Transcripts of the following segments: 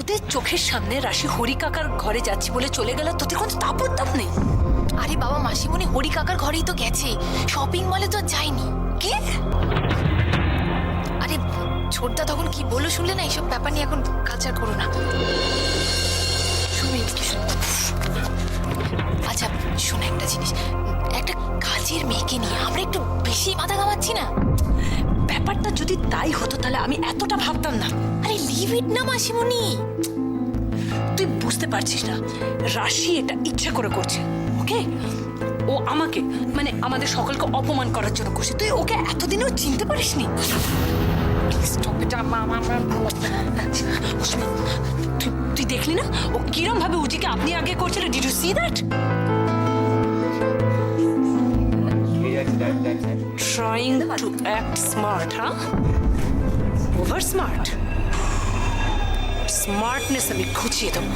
তোদের চোখের সামনে রাশি হরি কাকার ঘরে যাচ্ছি বলে চলে গেল, তোদের কোনো তাপত্তাপ নেই? আরে বাবা, মাসিমণি হরি কাকার ঘরেই তো গেছে, শপিং মলে তো যায়নি। কি? আরে ছোটদা তখন কি বললো শুনলে না? এইসব ব্যাপার নিয়ে এখন কালচার করো না। শুনো এদিকে শোনো। আচ্ছা শোনো একটা জিনিস, একটা কাজের মেয়েকে নিয়ে আমরা একটু বেশি মাথা ঘামাচ্ছি না? ব্যাপারটা যদি তাই হতো তাহলে আমি এতটা ভাবতাম না। আরে লিভ ইট না মাসিমণি। তুই বুঝতে পারছিস না, রাশি এটা ইচ্ছা করে করছে। ওকে, ও আমাকে মানে আমাদের সকলকে অপমান করার জন্য করছে। তুই ওকে এতদিনেও চিনতে পারিসনি? তুই দেখলি না ও কিরম ভাবে উজিকে আপনি আগে করছিল? Did you see that? Trying to act smart, huh? Over smart. Smartness আমি খুঁচিয়ে দেবো।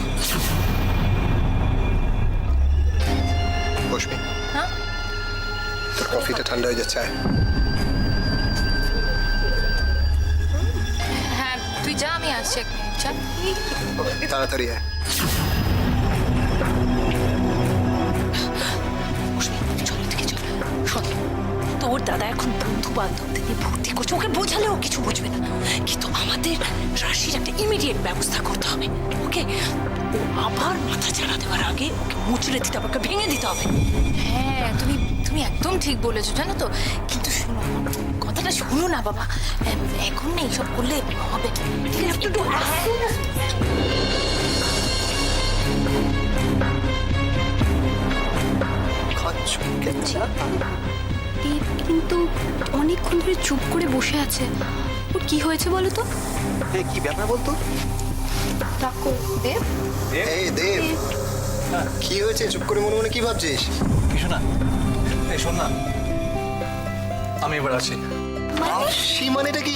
বসবি? হ্যাঁ তোর কফিটা ঠান্ডা হয়ে যাচ্ছে। হ্যাঁ তুই যা, আমি আসছি এক মিনিট। চল তাড়াতাড়ি আয়। চল থেকে চল। শোন, তোর দাদা এখন বন্ধু বান্ধবদের নিয়ে ভর্তি করছে, ওকে বোঝালেও কিছু বুঝবে না। কিন্তু আমাদের রাশির একটা ইমিডিয়েট ব্যবস্থা করতে হবে। ওকে, ও আবার মাথা ছাড়া দেওয়ার আগে ওকে মুচড়ে দিতে হবে, ওকে ভেঙে দিতে হবে। হ্যাঁ তুমি একদম ঠিক বলেছো, জানো তো। কিন্তু শোনো, কথাটা শোনো না বাবা, এখন না এইসব করলে হবে। You have to do as soon as খাচ্ছ দেব কিন্তু অনেকক্ষণ ধরে চুপ করে বসে আছে। ওর কি হয়েছে বলো তো? কি ব্যাপার বলতো? ডাকো দেব। এই দেব, কি হয়েছে? চুপ করে মনে মনে কি ভাবছিস? কিছু না। এই শোন না, আমি এবার আছি। আসি মানেটা কি?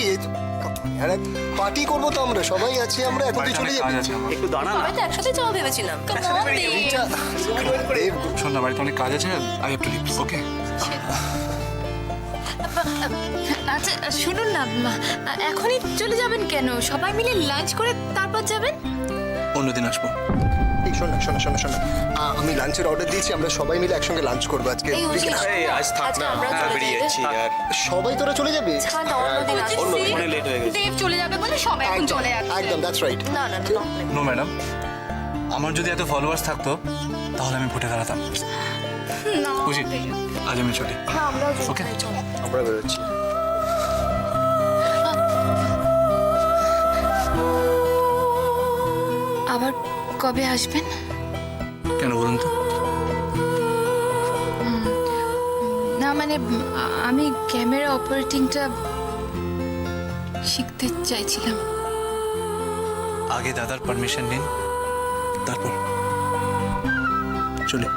আরে পার্টি করবো তো আমরা, সবাই আছি আমরা। এখন তুই চলে যাবি? একটু দাঁড়া না। তো একসাথে যাওয়া ভেবেছিলাম। এইটা দেব, শোন না, বাড়িতে অনেক কাজ আছে, আই হ্যাভ টু লিভ। ওকে, আচ্ছা শুনুন না, এখনই চলে যাবেন কেন? সবাই মিলে লাঞ্চ করে তারপর যাবেন। অন্যদিন আসবো। এই শোন না, আমি লাঞ্চের অর্ডার দিয়েছি, আমরা সবাই মিলে একসঙ্গে লাঞ্চ করবো আজকে। এই হচ্ছে আজ থাক আজকে না, আমরা হ্যাঁ, চলে বেরিয়ে যাই। যাচ্ছি আর সবাই তোরা চলে যাবে? ছাড় না, অন্যদিন আসছি। অনেক লেট হয়ে গেছে। দেব চলে যাবে বলে সব এখন চলে যাচ্ছে। একদম, দ্যাটস রাইট। না না না নো ম্যাডাম, আমার যদি এত ফলোয়ার্স থাকতো তাহলে আমি ভোটে দাঁড়াতাম। না বুঝি, আজ আমি চলি। আমরা ওকে। চলো। আমরা বেরোচ্ছি। আবার কবে আসবেন? কেন বলুন তো? না মানে আমি ক্যামেরা অপারেটিংটা শিখতে চাইছিলাম। আগে দাদার পারমিশন নিন, তারপর চলি।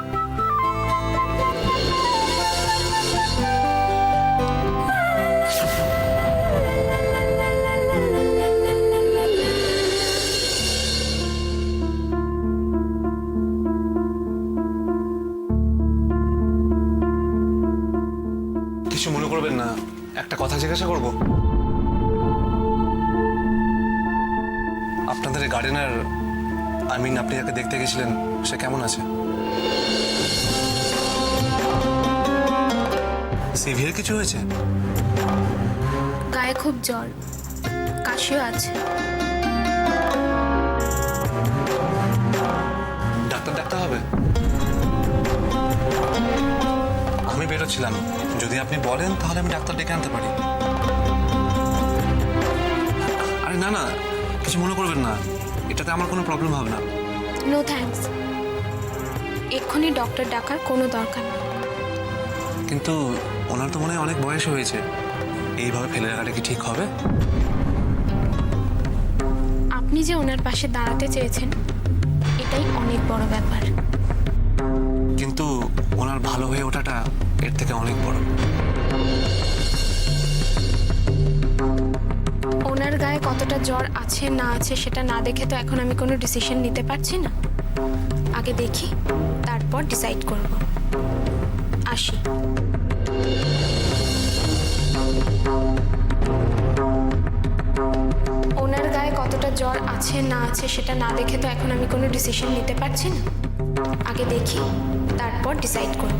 কিছু মনে করবেন না, একটা কথা জিজ্ঞাসা করব? আপনাদের গার্ডেনার, আপনি যাকে দেখতে গেছিলেন সে কেমন আছে? সিভিয়ার কিছু হয়েছে? গায়ে খুব জ্বর, কাশিও আছে। ডাক্তার ডাকতে হবে? আমি বেরোচ্ছিলাম, যদি আপনি বলেন তাহলে আমি ডাক্তার ডেকে আনতে পারি। আরে না না, কিছু মনে করবেন না, এটাতে আমার কোনো প্রবলেম হবে না। নো থ্যাঙ্কস, এক্ষুনি ডক্টর ডাকার কোনো দরকার নেই। কিন্তু ওনার তো মনে হয় অনেক বয়স হয়েছে, এইভাবে ফেলে রাখাটা কি ঠিক হবে? আপনি যে ওনার পাশে দাঁড়াতে চেয়েছেন এটাই অনেক বড় ব্যাপার। কিন্তু ওনার ভালো হয়ে ওঠাটা এর থেকে অনেক বড়। ওনার গায়ে কতটা জ্বর আছে না আছে সেটা না দেখে তো এখন আমি কোনো ডিসিশন নিতে পারছি না। আগে দেখি, তারপর ডিসাইড করব। আসি। ওনার গায়ে কতটা কতটা জ্বর আছে না আছে সেটা না দেখে তো এখন আমি কোনো ডিসিশন নিতে পারছি না। আগে দেখি, তারপর ডিসাইড করব।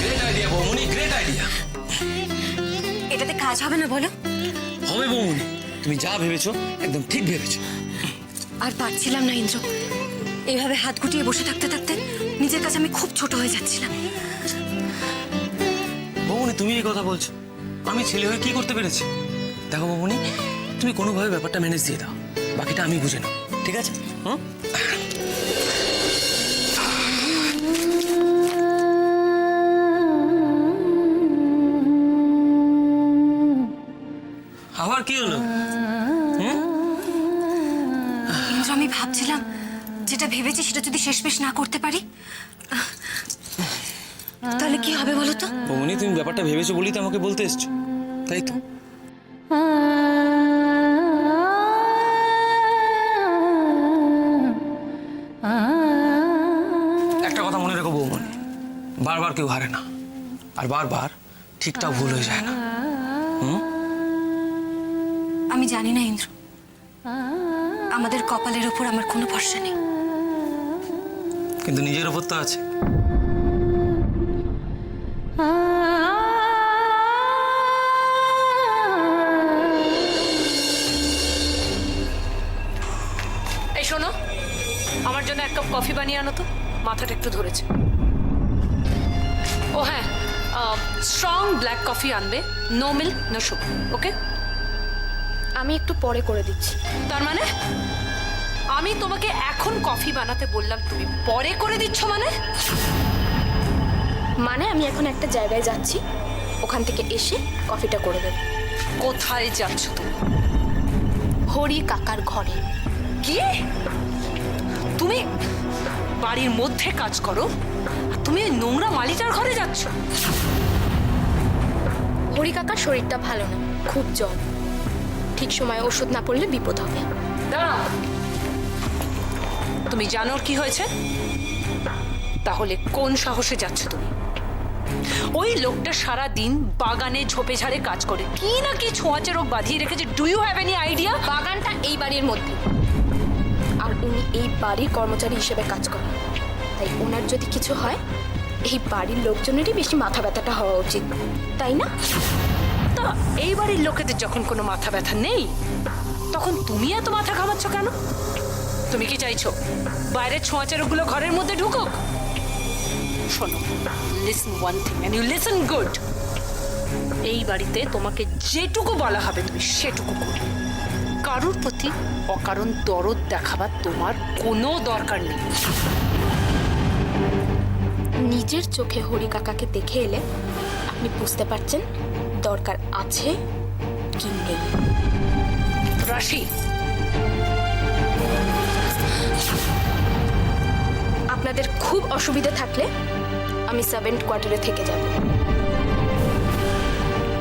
গ্রেট আইডিয়া বৌমনি, গ্রেট আইডিয়া। এটাতে কাজ হবে না বলো? হবে বৌমনি, তুমি যা ভেবেছো একদম ঠিক ভেবেছো। আর পারছিলাম না ইন্দ্র, এইভাবে হাত গুটিয়ে বসে থাকতে থাকতে নিজের কাছে আমি খুব ছোট হয়ে যাচ্ছিলাম। বৌমনি তুমি এই কথা বলছো, আমি ছেলে হয়ে কি করতে পেরেছি? দেখো বৌমনি, তুমি কোনোভাবে ব্যাপারটা ম্যানেজ দিয়ে দাও, বাকিটা আমি বুঝে নেব, ঠিক আছে? হুম। আবার কি হলো? ইন্দ্র, আমি ভাবছিলাম যেটা ভেবেছি সেটা যদি শেষমেশ না করতে পারি তাহলে কি হবে বলো তো? বৌমনি তুমি ব্যাপারটা ভেবেছো বলেই তো আমাকে বলতে এসছো, তাই তো? একটা কথা মনে রেখো বৌমনি, বারবার কেউ হারে না, আর বারবার ঠিকঠাক ভুল হয়ে যায় না। আমি জানি না ইন্দ্র, আমাদের কপালের ওপর আমার কোনো ভরসা নেই। কিন্তু নিজের ওপর তো আছে। এই শোনো, আমার জন্য এক কাপ কফি বানিয়ে আনো তো, মাথাটা একটু ধরেছে। ও হ্যাঁ, স্ট্রং ব্ল্যাক কফি আনবে, নো মিল্ক নো সুগার, ওকে? আমি একটু পরে করে দিচ্ছি। তার মানে আমি তোমাকে এখন কফি বানাতে বললাম, তুমি পরে করে দিচ্ছ মানে? মানে আমি এখন একটা জায়গায় যাচ্ছি, ওখান থেকে এসে কফিটা করে দেব। কোথায় যাচ্ছ তুমি? হরি কাকার ঘরে। কি? তুমি বাড়ির মধ্যে কাজ করো আর তুমি ওই নোংরা মালিটার ঘরে যাচ্ছ? হরি কাকার শরীরটা ভালো না, খুব জ্বর। ঠিক সময়ে ওষুধ না পড়লে বিপদ হবে। দাঁড়াও, তুমি জানো ওর কি হয়েছে? তাহলে কোন সাহসে যাচ্ছ তুমি? ওই লোকটা সারা দিন বাগানে ঝোপে ঝাড়ে কাজ করে, কি না কি ছোঁয়াচে রোগ বাঁধিয়ে রেখেছে। Do you have any idea? বাগানটা এই বাড়ির মধ্যে, আর উনি এই বাড়ির কর্মচারী হিসেবে কাজ করেন। তাই ওনার যদি কিছু হয়, এই বাড়ির লোকজনেরই বেশি মাথা ব্যথাটা হওয়া উচিত, তাই না? তা এই বাড়ির লোকেদের যখন কোনো মাথা ব্যথা নেই, তখন তুমি এত মাথা ঘামাচ্ছ কেন? তুমি কি চাইছো বাইরের ছোঁয়াচে রোগগুলো ঘরের মধ্যে ঢুকুক? শোনো, listen one thing and you listen good. এই বাড়িতে তোমাকে যেটুকু বলা হবে তুমি সেটুকু করবে। কারোর প্রতি অকারণ দরদ দেখাবার তোমার কোনো দরকার নেই। নিজের চোখে হরি কাকাকে দেখে এলে আপনি বুঝতে পারছেন দরকার আছে কি নেই। রাশি, আপনাদের খুব অসুবিধা থাকলে আমি সার্ভেন্ট কোয়ার্টারে থেকে যাব,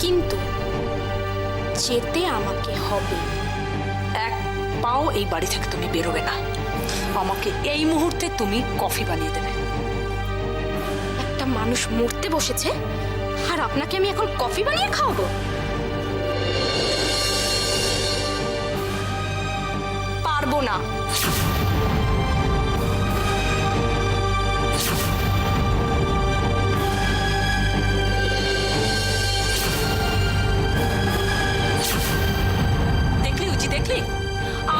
কিন্তু যেতে আমাকে হবে। এক পাও এই বাড়ি থেকে তুমি বেরোবে না। আমাকে এই মুহূর্তে তুমি কফি বানিয়ে দেবে। একটা মানুষ মরতে বসেছে আর আপনাকে আমি এখন কফি বানিয়ে খাওয়াবো? পারবো না। দেখলি উজি, দেখলি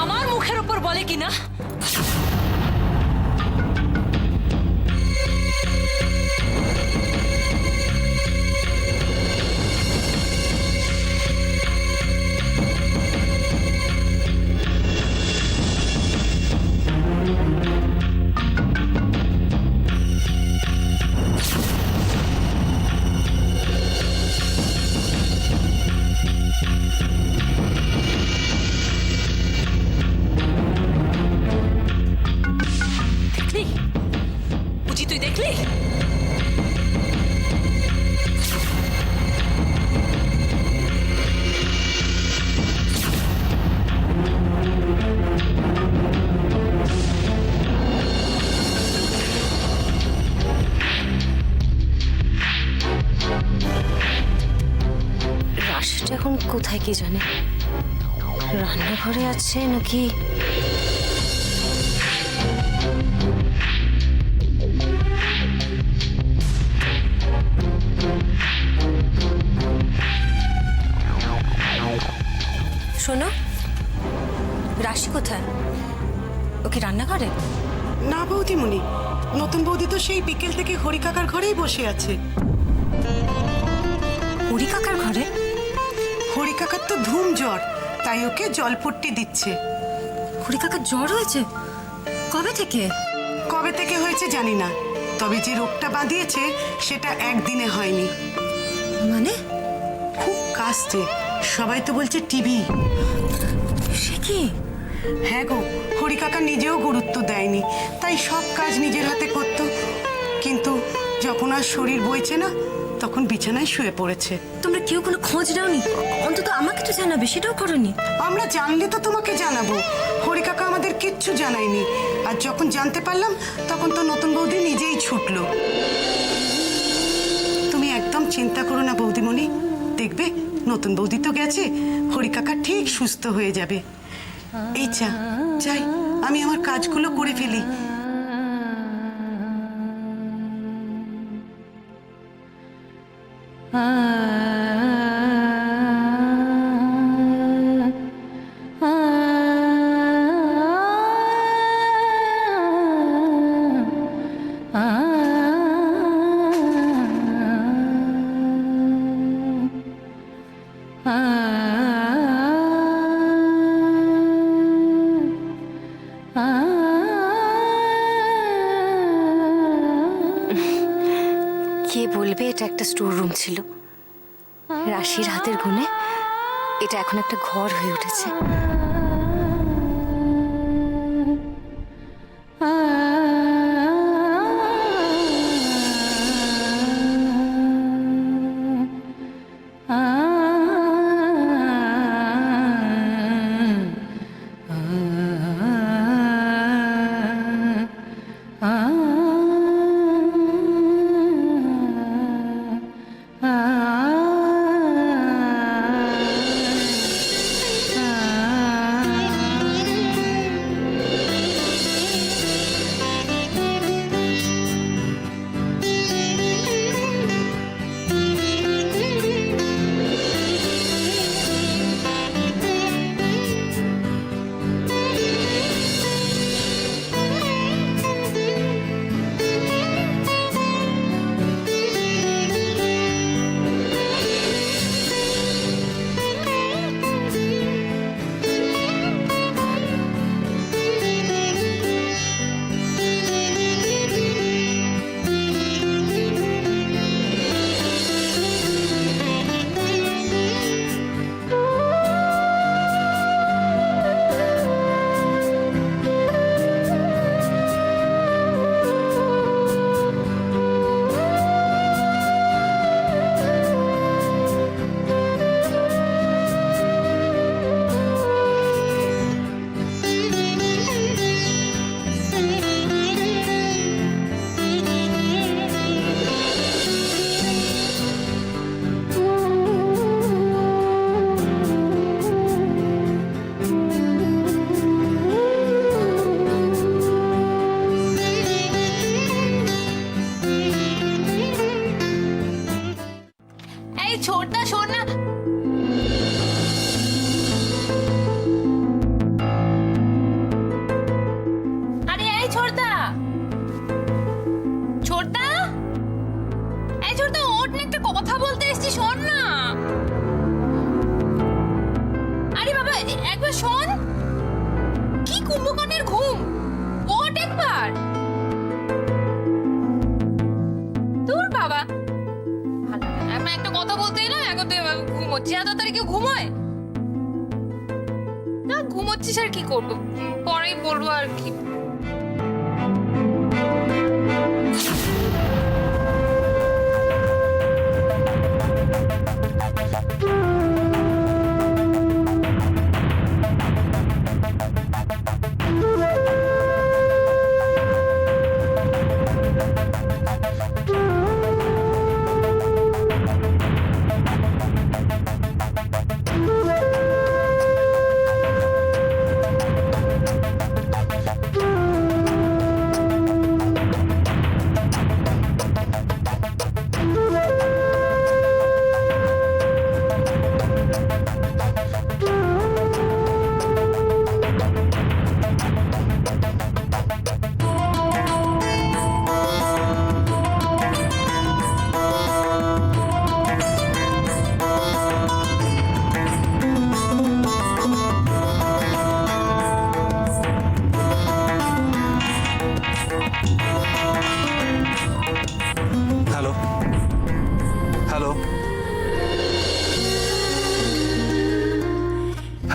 আমার মুখের উপর বলে কিনা। কে জানে রান্নাঘরে আছে নাকি। শোনো, রাশি কোথায়? ও কি রান্নাঘরে? না বৌদিমণি, নতুন বৌদি তো সেই বিকেল থেকে হরি কাকার ঘরেই বসে আছে। হরি কাকার ঘরে? হরি কাকার তো ধুম জ্বর, তাই ওকে জলপট্টি দিচ্ছে। হরি কাকার জ্বর হয়েছে? কবে থেকে? কবে থেকে হয়েছে জানি না, তবে যে রোগটা বাঁধিয়েছে সেটা একদিনে হয়নি। মানে? খুব কাশছে, সবাই তো বলছে টিবি। সে কি? হ্যাঁ গো, হরি কাকা নিজেও গুরুত্ব দেয়নি, তাই সব কাজ নিজের হাতে করত। কিন্তু যখন আর শরীর বইছে না, তখন বিছানায় শুয়ে পড়েছে। তোমরা কেউ কোনো খোঁজ নাওনি? অন্তত আমাকে তো জানাবে, সেটাও করনি। আমরা জানলে তো তোমাকে জানাবো। হরি কাকা আমাদের কিচ্ছু জানায়নি, আর যখন জানতে পারলাম তখন তো নতুন বৌদি নিজেই ছুটলো। তুমি একদম চিন্তা করো না বৌদিমণি, দেখবে নতুন বৌদি তো গেছে, হরি কাকা ঠিক সুস্থ হয়ে যাবে। এই যাই, আমি আমার কাজগুলো করে ফেলি। কে বলবে এটা একটা স্টোর রুম ছিল? রাশির হাতের গুণে এটা এখন একটা ঘর হয়ে উঠেছে। ছোটদা শোন না। আরে এই ছোটদা, ছোটদা, এই ছোটদা ওঠ না, একটা কথা বলতে এসেছি, শোন না। আরে বাবা একবার শোন, কি কুম্ভকর্ণের ঘুম, ওঠ একবার। তোর বাবা আমি একটা কথা বলতে এলাম, এখন তুই ঘুমোচ্ছিস। এত তাড়াতাড়ি কেউ ঘুমোয় না? ঘুমোচ্ছিস আর কি করবো, পরেই বলবো আর কি।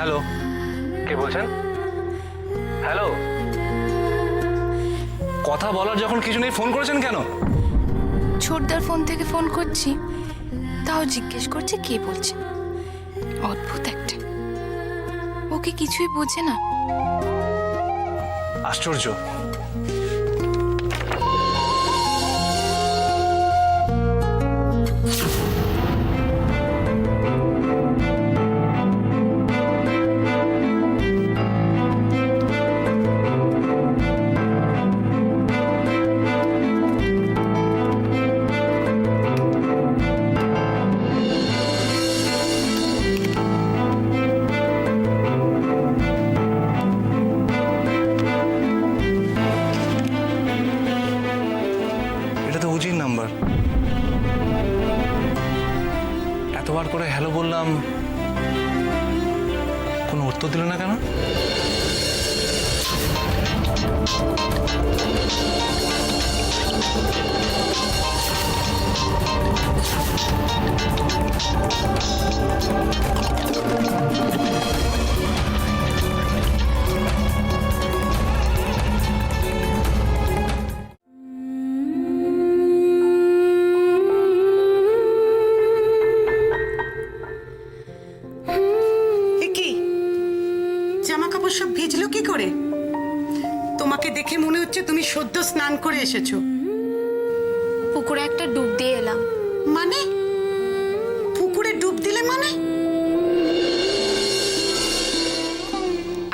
হ্যালো, কে বলছেন? হ্যালো, কথা বলার যখন কিছু নেই ফোন করেছেন কেন? ছোটদার ফোন থেকে ফোন করছি, তাও জিজ্ঞেস করছে কে বলছে। অদ্ভুত একটা, ওকে কিছুই বোঝে না। আশ্চর্য। এটা তো উজির নাম্বার। এতবার করে হ্যালো বললাম, কোনো উত্তর দিল না কেন? এ কি জামা কাপড় সব ভিজলো কি করে? তোমাকে দেখে মনে হচ্ছে তুমি সদ্য স্নান করে এসেছো। পুকুরে একটা ডুব দিয়ে এলাম। মানে পুকুরে ডুব দিলে মানে?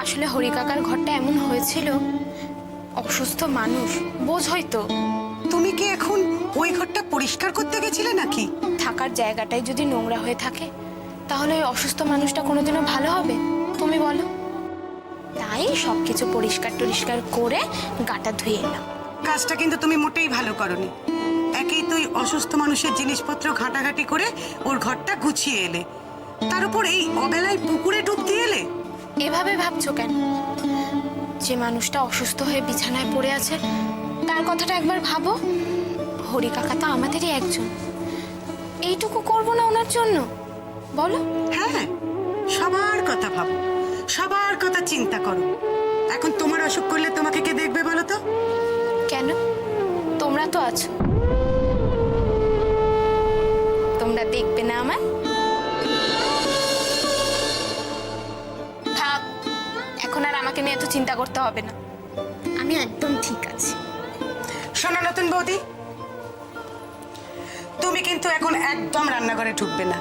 আসলে হরি কাকার ঘরটা এমন হয়েছিল, অসুস্থ মানুষ বোঝ হয়তো, তুমি কি এখন ওই ঘরটা পরিষ্কার করতে গেছিলে নাকি? থাকার জায়গাটাই যদি নোংরা হয়ে থাকে তাহলে ওই অসুস্থ মানুষটা কোনোদিনও ভালো হবে তুমি বলো? তাই সবকিছু পরিষ্কার টরিষ্কার করে গাটা ধুয়ে এলাম। কাজটা কিন্তু তুমি মোটেই ভালো করনি। একেই তুই অসুস্থ মানুষের জিনিসপত্র ঘাটাঘাটি করে ওর ঘরটা গুছিয়ে এলে, তার উপর এই অবেলায় পুকুরে ডুব দিয়ে এলে। এভাবে ভাবছো কেন? যে মানুষটা অসুস্থ হয়ে বিছানায় পড়ে আছে তার কথাটা একবার ভাবো। হরি কাকা তো আমাদেরই একজন, এইটুকু করবো না ওনার জন্য বলো? হ্যাঁ, সবার কথা ভাবো, সবার কথা চিন্তা করো। এখন তোমার অসুখ করলে তোমাকে কে দেখবে বলো তো? কেন? তোমরা তো আছো, তোমরা দেখবে না আমার? থাক, এখন আর আমাকে নিয়ে এত চিন্তা করতে হবে না, আমি একদম ঠিক আছি। শোনো নতুন বৌদি, তুমি কিন্তু এখন একদম রান্নাঘরে ঢুকবে না।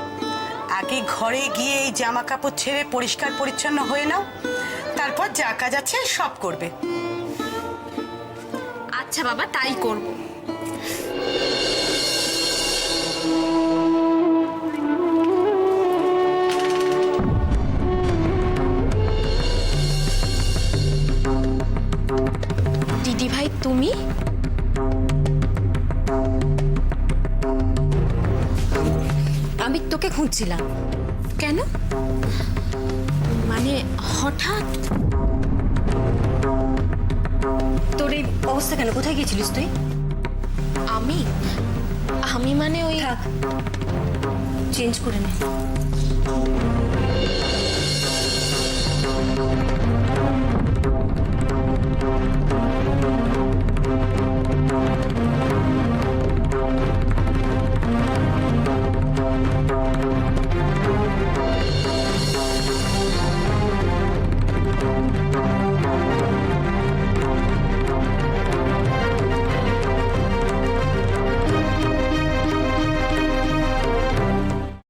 আগে ঘরে গিয়ে এই জামা কাপড় ছেড়ে পরিষ্কার পরিচ্ছন্ন হয়ে নাও, তারপর যা কাজ আছে সব করবে। আচ্ছা বাবা, তাই করব। দিদি ভাই তুমি? আমি তোকে খুঁজছিলাম। কেন? মানে হঠাৎ তোর এই অবস্থা কেন? কোথায় গেছিলিস তুই? আমি মানে ওই থাক, চেঞ্জ করে নে।